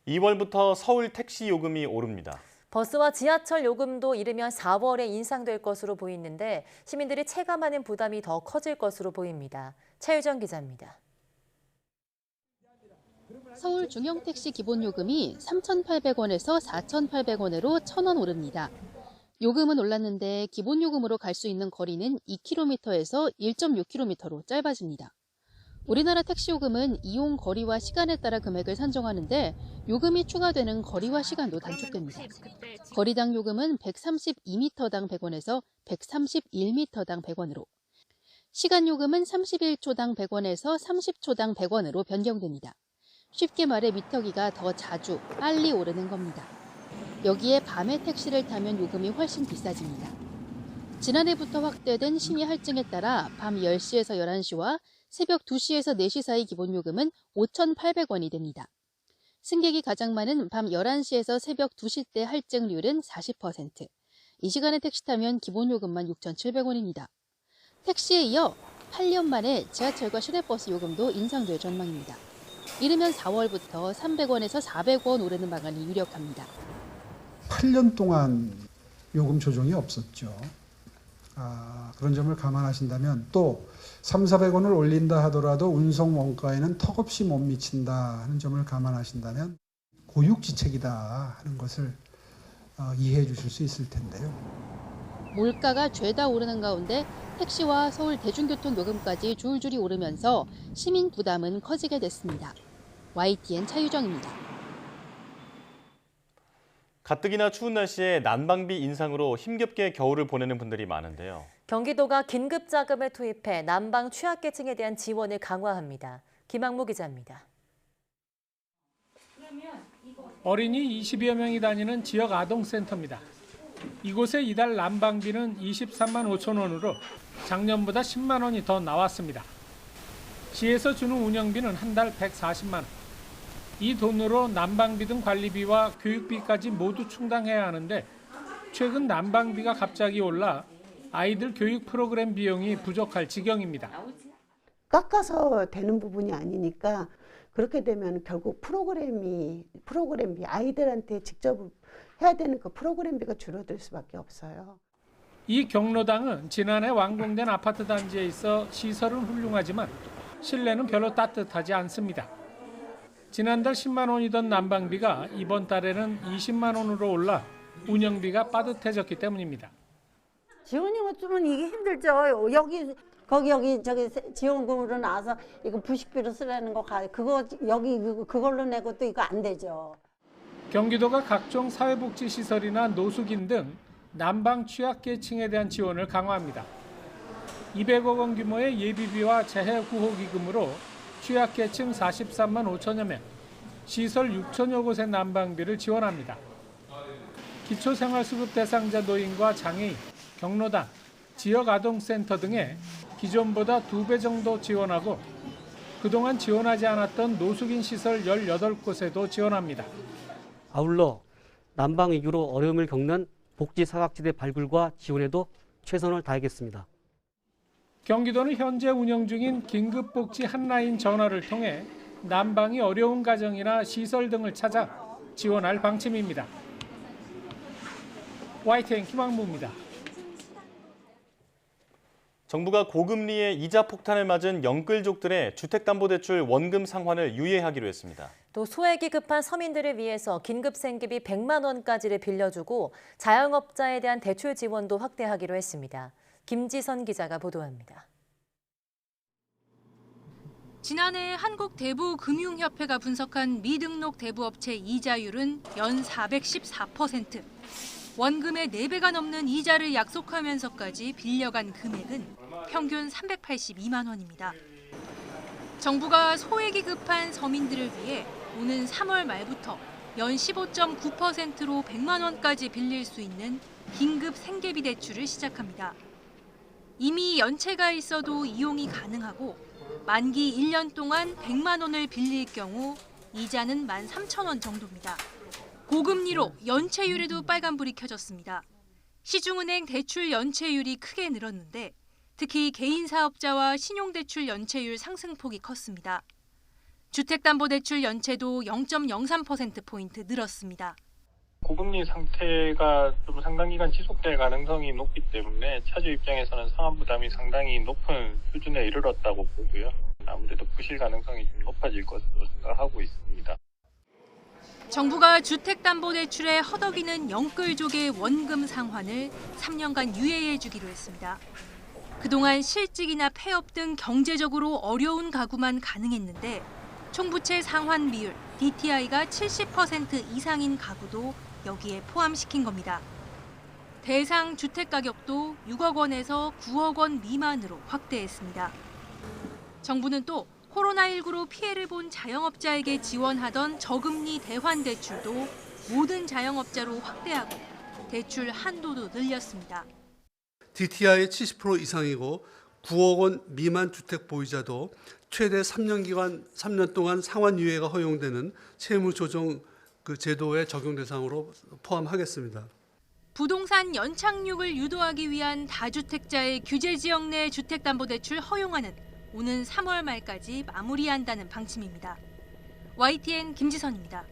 2월부터 서울 택시 요금이 오릅니다. 버스와 지하철 요금도 이르면 4월에 인상될 것으로 보이는데 시민들이 체감하는 부담이 더 커질 것으로 보입니다. 최유정 기자입니다. 서울 중형택시 기본요금이 3,800원에서 4,800원으로 1,000원 오릅니다. 요금은 올랐는데 기본요금으로 갈 수 있는 거리는 2km에서 1.6km로 짧아집니다. 우리나라 택시요금은 이용 거리와 시간에 따라 금액을 산정하는데 요금이 추가되는 거리와 시간도 단축됩니다. 거리당 요금은 132m당 100원에서 131m당 100원으로, 시간 요금은 31초당 100원에서 30초당 100원으로 변경됩니다. 쉽게 말해 미터기가 더 자주, 빨리 오르는 겁니다. 여기에 밤에 택시를 타면 요금이 훨씬 비싸집니다. 지난해부터 확대된 심야 할증에 따라 밤 10시에서 11시와 새벽 2시에서 4시 사이 기본요금은 5,800원이 됩니다. 승객이 가장 많은 밤 11시에서 새벽 2시 때 할증률은 40%. 이 시간에 택시 타면 기본요금만 6,700원입니다. 택시에 이어 8년 만에 지하철과 시내버스 요금도 인상될 전망입니다. 이르면 4월부터 300원에서 400원 오르는 방안이 유력합니다. 8년 동안 요금 조정이 없었죠. 그런 점을 감안하신다면 또 300~400원을 올린다 하더라도 운송 원가에는 턱없이 못 미친다 하는 점을 감안하신다면 고육지책이다 하는 것을 이해해 주실 수 있을 텐데요. 물가가 죄다 오르는 가운데 택시와 서울 대중교통 요금까지 줄줄이 오르면서 시민 부담은 커지게 됐습니다. YTN 차유정입니다. 가뜩이나 추운 날씨에 난방비 인상으로 힘겹게 겨울을 보내는 분들이 많은데요. 경기도가 긴급 자금을 투입해 난방 취약계층에 대한 지원을 강화합니다. 김학무 기자입니다. 어린이 20여 명이 다니는 지역 아동센터입니다. 이곳에 이달 난방비는 23만 5천 원으로 작년보다 10만 원이 더 나왔습니다. 시에서 주는 운영비는 한 달 140만 원. 이 돈으로 난방비 등 관리비와 교육비까지 모두 충당해야 하는데 최근 난방비가 갑자기 올라 아이들 교육 프로그램 비용이 부족할 지경입니다. 깎아서 되는 부분이 아니니까 그렇게 되면 결국 프로그램비 아이들한테 직접 해야 되는 그 프로그램비가 줄어들 수밖에 없어요. 이 경로당은 지난해 완공된 아파트 단지에 있어 시설은 훌륭하지만 실내는 별로 따뜻하지 않습니다. 지난달 10만 원이던 난방비가 이번 달에는 20만 원으로 올라 운영비가 빠듯해졌기 때문입니다. 지원이 어쩌면 이게 힘들죠. 여기 저기 지원금으로 나와서 이거 부식비로 쓰라는 거 그걸로 내고 또 이거 안 되죠. 경기도가 각종 사회복지 시설이나 노숙인 등 난방 취약계층에 대한 지원을 강화합니다. 200억 원 규모의 예비비와 재해 구호 기금으로 취약계층 43만 5천여 명, 시설 6천여 곳의 난방비를 지원합니다. 기초생활수급 대상자 노인과 장애인, 경로당, 지역아동센터 등에 기존보다 2배 정도 지원하고 그동안 지원하지 않았던 노숙인 시설 18곳에도 지원합니다. 아울러 난방 위기로 어려움을 겪는 복지 사각지대 발굴과 지원에도 최선을 다하겠습니다. 경기도는 현재 운영 중인 긴급복지 한라인 전화를 통해 난방이 어려운 가정이나 시설 등을 찾아 지원할 방침입니다. YTN 김학무입니다. 정부가 고금리의 이자 폭탄을 맞은 영끌족들의 주택담보대출 원금 상환을 유예하기로 했습니다. 또 소액이 급한 서민들을 위해서 긴급생계비 100만 원까지를 빌려주고 자영업자에 대한 대출 지원도 확대하기로 했습니다. 김지선 기자가 보도합니다. 지난해 한국대부금융협회가 분석한 미등록 대부업체 이자율은 연 414%. 원금의 4배가 넘는 이자를 약속하면서까지 빌려간 금액은 평균 382만 원입니다. 정부가 소액이 급한 서민들을 위해 오는 3월 말부터 연 15.9%로 100만 원까지 빌릴 수 있는 긴급 생계비 대출을 시작합니다. 이미 연체가 있어도 이용이 가능하고 만기 1년 동안 100만 원을 빌릴 경우 이자는 13,000원 정도입니다. 고금리로 연체율에도 빨간불이 켜졌습니다. 시중은행 대출 연체율이 크게 늘었는데 특히 개인 사업자와 신용대출 연체율 상승폭이 컸습니다. 주택담보대출 연체도 0.03%포인트 늘었습니다. 고금리 상태가 좀 상당 기간 지속될 가능성이 높기 때문에 차주 입장에서는 상환 부담이 상당히 높은 수준에 이르렀다고 보고요. 아무래도 부실 가능성이 좀 높아질 것으로 생각하고 있습니다. 정부가 주택담보대출에 허덕이는 영끌족의 원금 상환을 3년간 유예해 주기로 했습니다. 그동안 실직이나 폐업 등 경제적으로 어려운 가구만 가능했는데 총부채 상환 비율 DTI가 70% 이상인 가구도 여기에 포함시킨 겁니다. 대상 주택 가격도 6억 원에서 9억 원 미만으로 확대했습니다. 정부는 또 코로나19로 피해를 본 자영업자에게 지원하던 저금리 대환 대출도 모든 자영업자로 확대하고 대출 한도도 늘렸습니다. DTI 70% 이상이고 9억 원 미만 주택 보유자도 최대 3년 동안 상환 유예가 허용되는 채무 조정 제도의 적용 대상으로 포함하겠습니다. 부동산 연착륙을 유도하기 위한 다주택자의 규제 지역 내 주택담보대출 허용안은 오는 3월 말까지 마무리한다는 방침입니다. YTN 김지선입니다.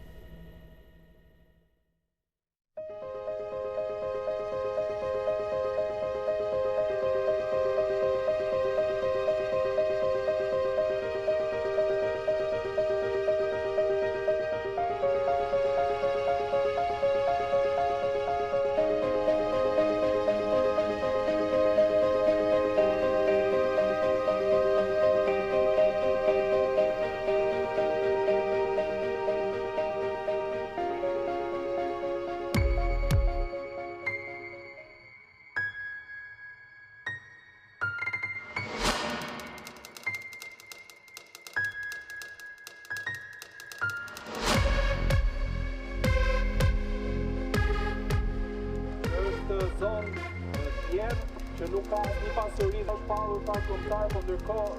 Që nuk ka një pasuri të parë ta kombëtar, por ndërkohë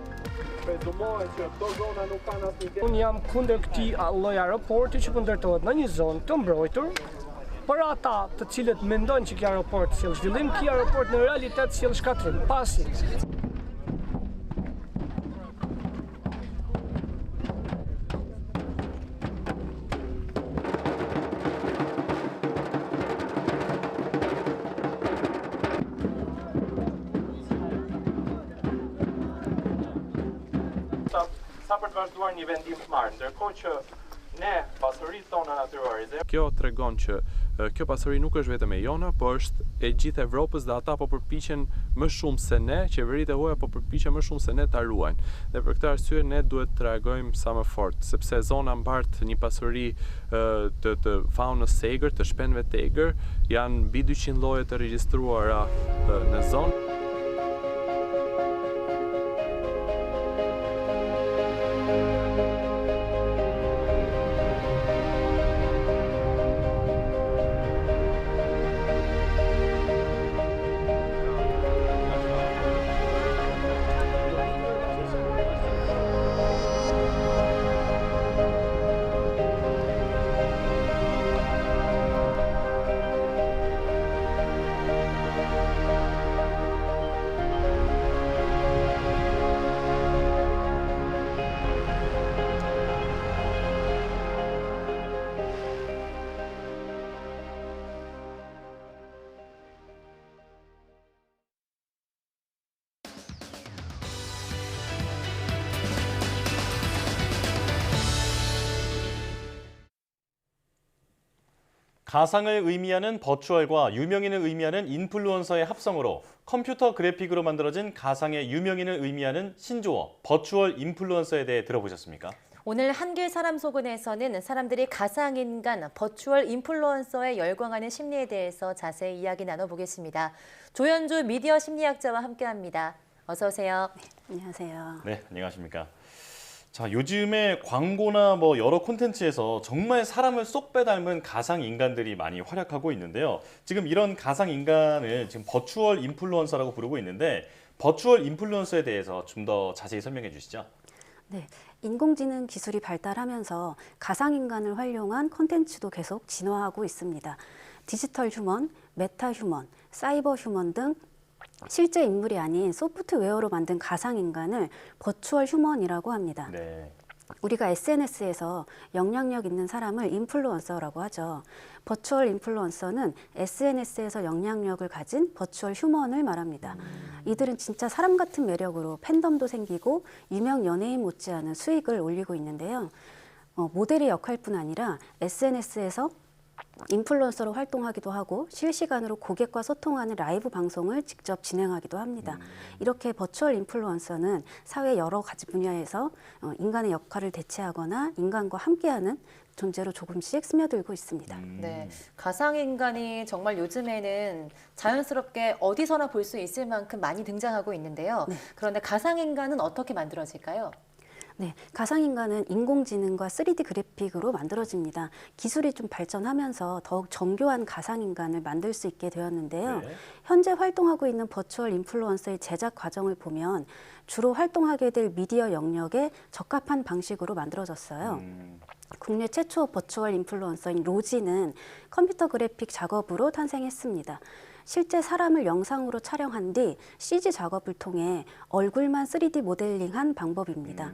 presumohet që këto zona nuk kanë asnjë. Unë jam kundër këtij lloji aeroporti që po ndërtohet në një zonë të mbrojtur. Për ata të cilët mendojnë që ky aeroport sjell zhvillim, ky aeroport në realitet sjell shkatrim. Pasi sa për të vazhduar një vendim të marrë, ndërkohë që ne pasuritë tona natyrore. Kjo tregon që kjo pasuri nuk është vetëm e jona, por është e gjithë Evropës dhe ata po përpiqen më shumë se ne, qeveritë e huaja po përpiqen më shumë se ne ta ruajnë. Dhe për këtë arsye ne duhet të reagojmë sa më fort, sepse zona mbart një pasuri të faunës së egër, të shpenëve të egër, janë mbi 200 lloje të regjistruara në zonë. 가상을 의미하는 버추얼과 유명인을 의미하는 인플루언서의 합성으로 컴퓨터 그래픽으로 만들어진 가상의 유명인을 의미하는 신조어, 버추얼 인플루언서에 대해 들어보셨습니까? 오늘 한길 사람 속은에서는 사람들이 가상인간, 버추얼 인플루언서에 열광하는 심리에 대해서 자세히 이야기 나눠보겠습니다. 조현주 미디어 심리학자와 함께합니다. 어서 오세요. 안녕하세요. 네, 안녕하십니까. 자, 요즘에 광고나 여러 콘텐츠에서 정말 사람을 쏙 빼닮은 가상 인간들이 많이 활약하고 있는데요. 지금 이런 가상 인간을 지금 버추얼 인플루언서라고 부르고 있는데 버추얼 인플루언서에 대해서 좀 더 자세히 설명해 주시죠. 네, 인공지능 기술이 발달하면서 가상인간을 활용한 콘텐츠도 계속 진화하고 있습니다. 디지털 휴먼, 메타 휴먼, 사이버 휴먼 등 실제 인물이 아닌 소프트웨어로 만든 가상인간을 버추얼 휴먼이라고 합니다. 네. 우리가 SNS에서 영향력 있는 사람을 인플루언서라고 하죠. 버추얼 인플루언서는 SNS에서 영향력을 가진 버추얼 휴먼을 말합니다. 이들은 진짜 사람 같은 매력으로 팬덤도 생기고 유명 연예인 못지않은 수익을 올리고 있는데요. 모델의 역할뿐 아니라 SNS에서 인플루언서로 활동하기도 하고 실시간으로 고객과 소통하는 라이브 방송을 직접 진행하기도 합니다. 이렇게 버추얼 인플루언서는 사회 여러 가지 분야에서 인간의 역할을 대체하거나 인간과 함께하는 존재로 조금씩 스며들고 있습니다. 네, 가상인간이 정말 요즘에는 자연스럽게 어디서나 볼 수 있을 만큼 많이 등장하고 있는데요. 네. 그런데 가상인간은 어떻게 만들어질까요? 네, 가상인간은 인공지능과 3D 그래픽으로 만들어집니다. 기술이 좀 발전하면서 더욱 정교한 가상인간을 만들 수 있게 되었는데요. 네. 현재 활동하고 있는 버추얼 인플루언서의 제작 과정을 보면 주로 활동하게 될 미디어 영역에 적합한 방식으로 만들어졌어요. 국내 최초 버추얼 인플루언서인 로지는 컴퓨터 그래픽 작업으로 탄생했습니다. 실제 사람을 영상으로 촬영한 뒤 CG 작업을 통해 얼굴만 3D 모델링한 방법입니다.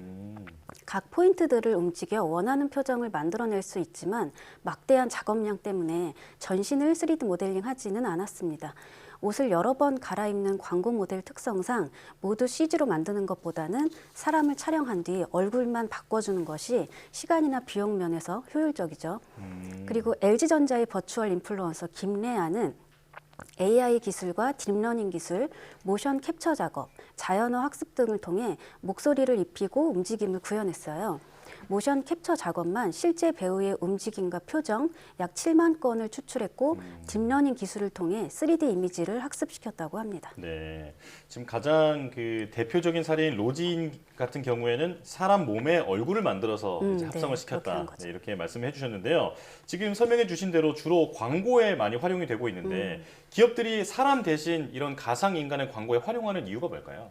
각 포인트들을 움직여 원하는 표정을 만들어낼 수 있지만 막대한 작업량 때문에 전신을 3D 모델링하지는 않았습니다. 옷을 여러 번 갈아입는 광고 모델 특성상 모두 CG로 만드는 것보다는 사람을 촬영한 뒤 얼굴만 바꿔주는 것이 시간이나 비용 면에서 효율적이죠. 그리고 LG전자의 버추얼 인플루언서 김래아는 AI 기술과 딥러닝 기술, 모션 캡처 작업, 자연어 학습 등을 통해 목소리를 입히고 움직임을 구현했어요. 모션 캡처 작업만 실제 배우의 움직임과 표정 약 7만 건을 추출했고 딥러닝 기술을 통해 3D 이미지를 학습시켰다고 합니다. 네, 지금 가장 그 대표적인 사례인 로지인 같은 경우에는 사람 몸에 얼굴을 만들어서 이제 합성을 시켰다. 네, 이렇게 말씀해 주셨는데요. 지금 설명해 주신 대로 주로 광고에 많이 활용이 되고 있는데 기업들이 사람 대신 이런 가상인간의 광고에 활용하는 이유가 뭘까요?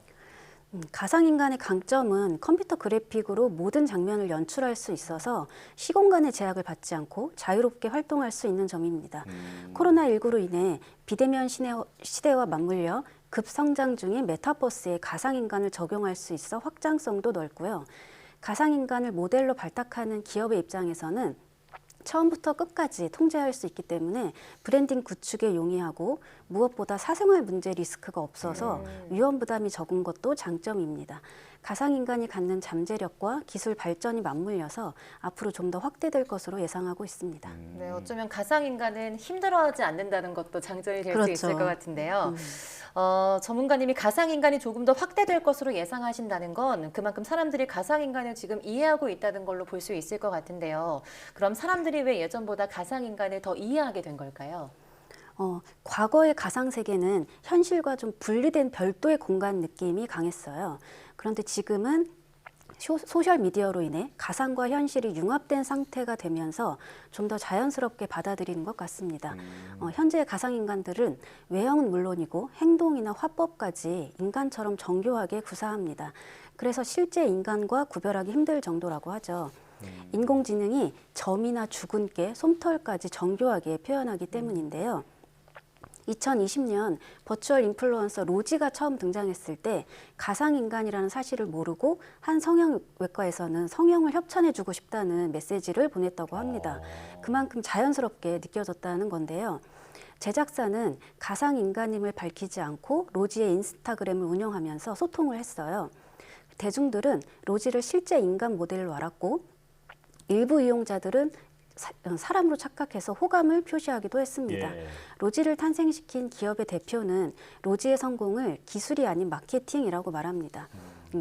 가상인간의 강점은 컴퓨터 그래픽으로 모든 장면을 연출할 수 있어서 시공간의 제약을 받지 않고 자유롭게 활동할 수 있는 점입니다. 코로나19로 인해 비대면 시대와 맞물려 급성장 중인 메타버스에 가상인간을 적용할 수 있어 확장성도 넓고요. 가상인간을 모델로 발탁하는 기업의 입장에서는 처음부터 끝까지 통제할 수 있기 때문에 브랜딩 구축에 용이하고 무엇보다 사생활 문제 리스크가 없어서 위험 부담이 적은 것도 장점입니다. 가상인간이 갖는 잠재력과 기술 발전이 맞물려서 앞으로 좀 더 확대될 것으로 예상하고 있습니다. 네, 어쩌면 가상인간은 힘들어하지 않는다는 것도 장점이 될 수 있을 것 같은데요. 전문가님이 가상인간이 조금 더 확대될 것으로 예상하신다는 건 그만큼 사람들이 가상인간을 지금 이해하고 있다는 걸로 볼 수 있을 것 같은데요. 그럼 사람들이 왜 예전보다 가상인간을 더 이해하게 된 걸까요? 과거의 가상세계는 현실과 좀 분리된 별도의 공간 느낌이 강했어요. 그런데 지금은 소셜미디어로 인해 가상과 현실이 융합된 상태가 되면서 좀 더 자연스럽게 받아들이는 것 같습니다. 현재 가상인간들은 외형은 물론이고 행동이나 화법까지 인간처럼 정교하게 구사합니다. 그래서 실제 인간과 구별하기 힘들 정도라고 하죠. 인공지능이 점이나 주근깨, 솜털까지 정교하게 표현하기 때문인데요. 2020년 버추얼 인플루언서 로지가 처음 등장했을 때 가상인간이라는 사실을 모르고 한 성형외과에서는 성형을 협찬해주고 싶다는 메시지를 보냈다고 합니다. 그만큼 자연스럽게 느껴졌다는 건데요. 제작사는 가상인간임을 밝히지 않고 로지의 인스타그램을 운영하면서 소통을 했어요. 대중들은 로지를 실제 인간 모델로 알았고 일부 이용자들은 사람으로 착각해서 호감을 표시하기도 했습니다. 예. 로지를 탄생시킨 기업의 대표는 로지의 성공을 기술이 아닌 마케팅이라고 말합니다.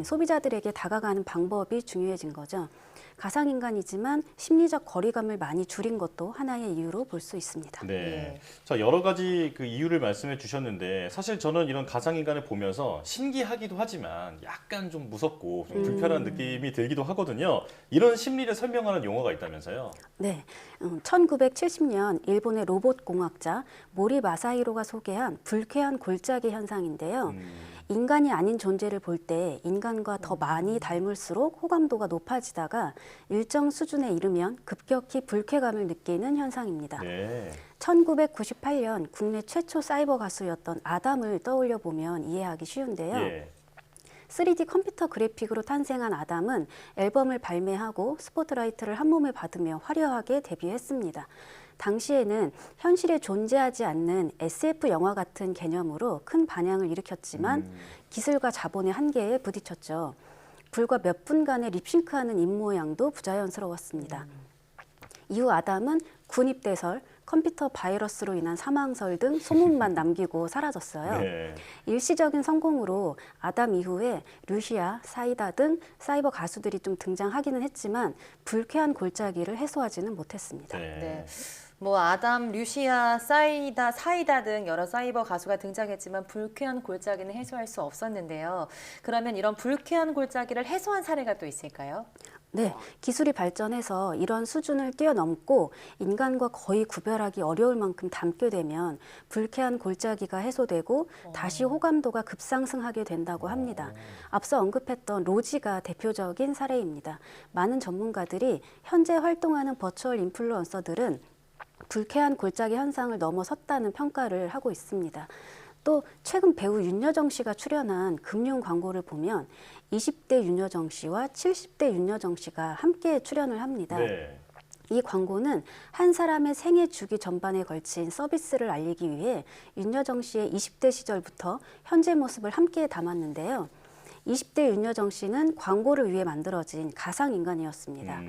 소비자들에게 다가가는 방법이 중요해진 거죠. 가상인간이지만 심리적 거리감을 많이 줄인 것도 하나의 이유로 볼 수 있습니다. 네. 자, 여러 가지 그 이유를 말씀해 주셨는데 사실 저는 이런 가상인간을 보면서 신기하기도 하지만 약간 좀 무섭고 좀 불편한 느낌이 들기도 하거든요. 이런 심리를 설명하는 용어가 있다면서요? 네. 1970년 일본의 로봇 공학자 모리 마사히로가 소개한 불쾌한 골짜기 현상인데요. 인간이 아닌 존재를 볼 때 인간과 더 많이 닮을수록 호감도가 높아지다가 일정 수준에 이르면 급격히 불쾌감을 느끼는 현상입니다. 네. 1998년 국내 최초 사이버 가수였던 아담을 떠올려 보면 이해하기 쉬운데요. 예. 3D 컴퓨터 그래픽으로 탄생한 아담은 앨범을 발매하고 스포트라이트를 한 몸에 받으며 화려하게 데뷔했습니다. 당시에는 현실에 존재하지 않는 SF 영화 같은 개념으로 큰 반향을 일으켰지만 기술과 자본의 한계에 부딪혔죠. 불과 몇 분간의 립싱크하는 입모양도 부자연스러웠습니다. 이후 아담은 군입대설, 컴퓨터 바이러스로 인한 사망설 등 소문만 남기고 사라졌어요. 네. 일시적인 성공으로 아담 이후에 루시아, 사이다 등 사이버 가수들이 좀 등장하기는 했지만 불쾌한 골짜기를 해소하지는 못했습니다. 네. 뭐 아담, 류시아, 사이다 등 여러 사이버 가수가 등장했지만 불쾌한 골짜기는 해소할 수 없었는데요. 그러면 이런 불쾌한 골짜기를 해소한 사례가 또 있을까요? 네, 기술이 발전해서 이런 수준을 뛰어넘고 인간과 거의 구별하기 어려울 만큼 닮게 되면 불쾌한 골짜기가 해소되고 다시 호감도가 급상승하게 된다고 합니다. 앞서 언급했던 로지가 대표적인 사례입니다. 많은 전문가들이 현재 활동하는 버추얼 인플루언서들은 불쾌한 골짜기 현상을 넘어섰다는 평가를 하고 있습니다. 또 최근 배우 윤여정 씨가 출연한 금융 광고를 보면 20대 윤여정 씨와 70대 윤여정 씨가 함께 출연을 합니다. 네. 이 광고는 한 사람의 생애 주기 전반에 걸친 서비스를 알리기 위해 윤여정 씨의 20대 시절부터 현재 모습을 함께 담았는데요. 20대 윤여정 씨는 광고를 위해 만들어진 가상인간이었습니다.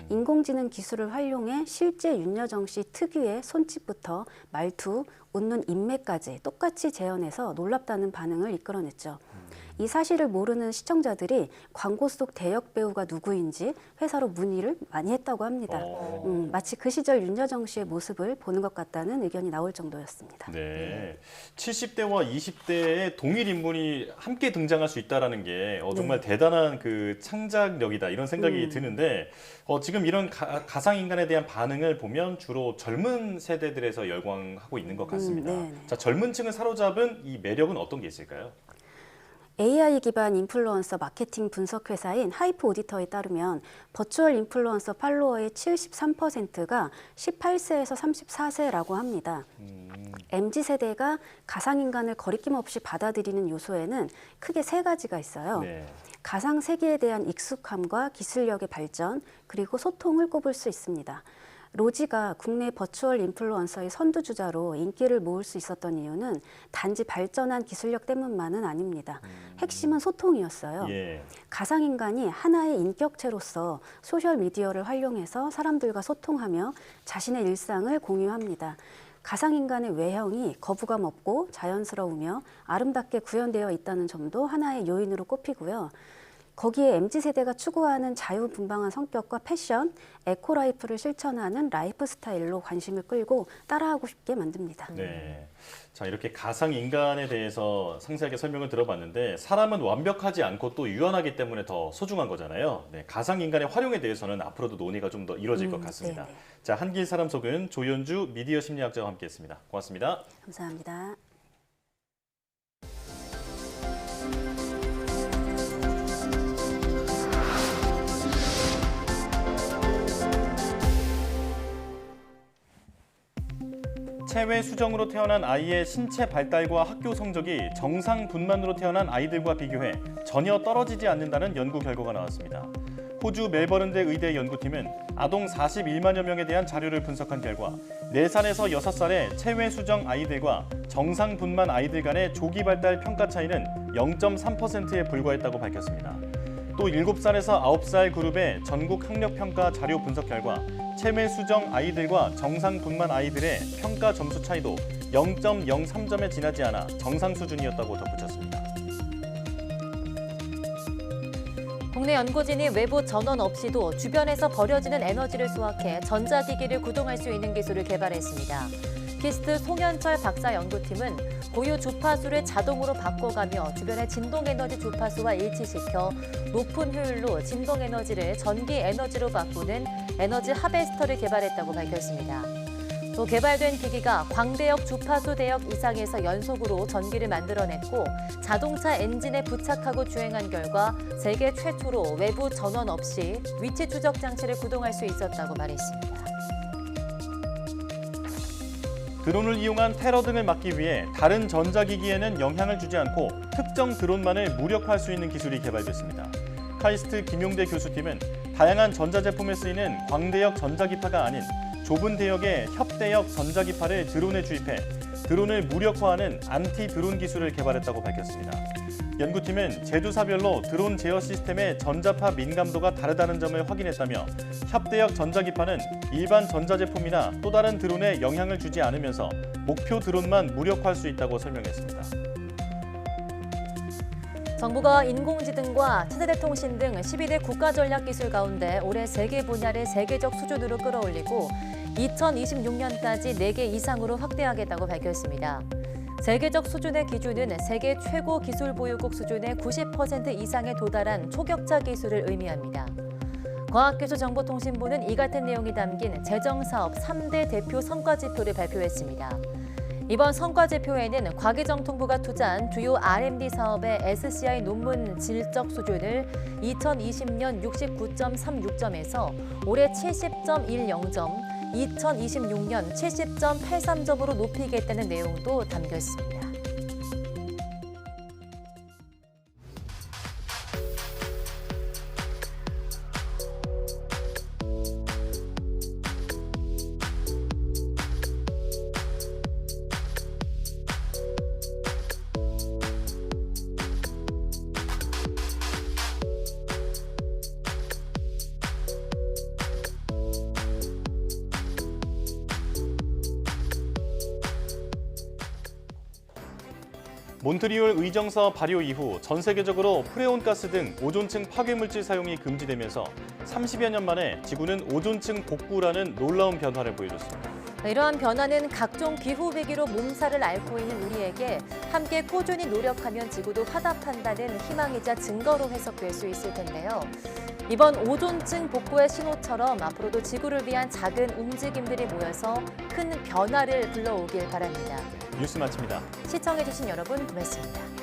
인공지능 기술을 활용해 실제 윤여정 씨 특유의 손짓부터 말투, 웃는 인매까지 똑같이 재현해서 놀랍다는 반응을 이끌어냈죠. 이 사실을 모르는 시청자들이 광고 속 대역 배우가 누구인지 회사로 문의를 많이 했다고 합니다. 마치 그 시절 윤여정 씨의 모습을 보는 것 같다는 의견이 나올 정도였습니다. 네, 70대와 20대의 동일 인물이 함께 등장할 수 있다는 게 정말 대단한 그 창작력이다 이런 생각이 드는데 지금 이런 가상인간에 대한 반응을 보면 주로 젊은 세대들에서 열광하고 있는 것 같습니다. 자, 젊은 층을 사로잡은 이 매력은 어떤 게 있을까요? AI 기반 인플루언서 마케팅 분석 회사인 하이프 오디터에 따르면 버추얼 인플루언서 팔로워의 73%가 18세에서 34세라고 합니다. MZ세대가 가상인간을 거리낌 없이 받아들이는 요소에는 크게 세 가지가 있어요. 가상 세계에 대한 익숙함과 기술력의 발전, 그리고 소통을 꼽을 수 있습니다. 로지가 국내 버추얼 인플루언서의 선두주자로 인기를 모을 수 있었던 이유는 단지 발전한 기술력 때문만은 아닙니다. 핵심은 소통이었어요. 가상인간이 하나의 인격체로서 소셜미디어를 활용해서 사람들과 소통하며 자신의 일상을 공유합니다. 가상인간의 외형이 거부감 없고 자연스러우며 아름답게 구현되어 있다는 점도 하나의 요인으로 꼽히고요. 거기에 MZ세대가 추구하는 자유분방한 성격과 패션, 에코라이프를 실천하는 라이프 스타일로 관심을 끌고 따라하고 싶게 만듭니다. 네, 자 이렇게 가상인간에 대해서 상세하게 설명을 들어봤는데 사람은 완벽하지 않고 또 유연하기 때문에 더 소중한 거잖아요. 네, 가상인간의 활용에 대해서는 앞으로도 논의가 좀 더 이루어질 것 같습니다. 네네. 자, 한길 사람 속은 조연주 미디어 심리학자와 함께했습니다. 고맙습니다. 감사합니다. 체외 수정으로 태어난 아이의 신체 발달과 학교 성적이 정상 분만으로 태어난 아이들과 비교해 전혀 떨어지지 않는다는 연구 결과가 나왔습니다. 호주 멜버른대 의대 연구팀은 아동 41만여 명에 대한 자료를 분석한 결과 4살에서 6살의 체외 수정 아이들과 정상 분만 아이들 간의 조기 발달 평가 차이는 0.3%에 불과했다고 밝혔습니다. 또 7살에서 9살 그룹의 전국 학력평가 자료 분석 결과 체외 수정 아이들과 정상 분만 아이들의 평가 점수 차이도 0.03점에 지나지 않아 정상 수준이었다고 덧붙였습니다. 국내 연구진이 외부 전원 없이도 주변에서 버려지는 에너지를 수확해 전자기기를 구동할 수 있는 기술을 개발했습니다. 키스트 송현철 박사 연구팀은 고유 주파수를 자동으로 바꿔가며 주변의 진동에너지 주파수와 일치시켜 높은 효율로 진동에너지를 전기에너지로 바꾸는 에너지 하베스터를 개발했다고 밝혔습니다. 또 개발된 기기가 광대역 주파수 대역 이상에서 연속으로 전기를 만들어냈고 자동차 엔진에 부착하고 주행한 결과 세계 최초로 외부 전원 없이 위치 추적 장치를 구동할 수 있었다고 말했습니다. 드론을 이용한 테러 등을 막기 위해 다른 전자기기에는 영향을 주지 않고 특정 드론만을 무력화할 수 있는 기술이 개발됐습니다. 카이스트 김용대 교수팀은 다양한 전자제품에 쓰이는 광대역 전자기파가 아닌 좁은 대역의 협대역 전자기파를 드론에 주입해 드론을 무력화하는 안티 드론 기술을 개발했다고 밝혔습니다. 연구팀은 제조사별로 드론 제어 시스템의 전자파 민감도가 다르다는 점을 확인했다며 협대역 전자기파는 일반 전자제품이나 또 다른 드론에 영향을 주지 않으면서 목표 드론만 무력화할 수 있다고 설명했습니다. 정부가 인공지능과 차세대 통신 등 12대 국가 전략 기술 가운데 올해 3개 분야를 세계적 수준으로 끌어올리고 2026년까지 4개 이상으로 확대하겠다고 밝혔습니다. 세계적 수준의 기준은 세계 최고 기술 보유국 수준의 90% 이상에 도달한 초격차 기술을 의미합니다. 과학기술정보통신부는 이 같은 내용이 담긴 재정사업 3대 대표 성과지표를 발표했습니다. 이번 성과지표에는 과기정통부가 투자한 주요 R&D 사업의 SCI 논문 질적 수준을 2020년 69.36점에서 올해 70.10점, 2026년 70.83점으로 높이겠다는 내용도 담겨 있습니다. 몬트리올 의정서 발효 이후 전 세계적으로 프레온가스 등 오존층 파괴물질 사용이 금지되면서 30여 년 만에 지구는 오존층 복구라는 놀라운 변화를 보여줬습니다. 이러한 변화는 각종 기후 위기로 몸살을 앓고 있는 우리에게 함께 꾸준히 노력하면 지구도 화답한다는 희망이자 증거로 해석될 수 있을 텐데요. 이번 오존층 복구의 신호처럼 앞으로도 지구를 위한 작은 움직임들이 모여서 큰 변화를 불러오길 바랍니다. 뉴스 마칩니다. 시청해주신 여러분 고맙습니다.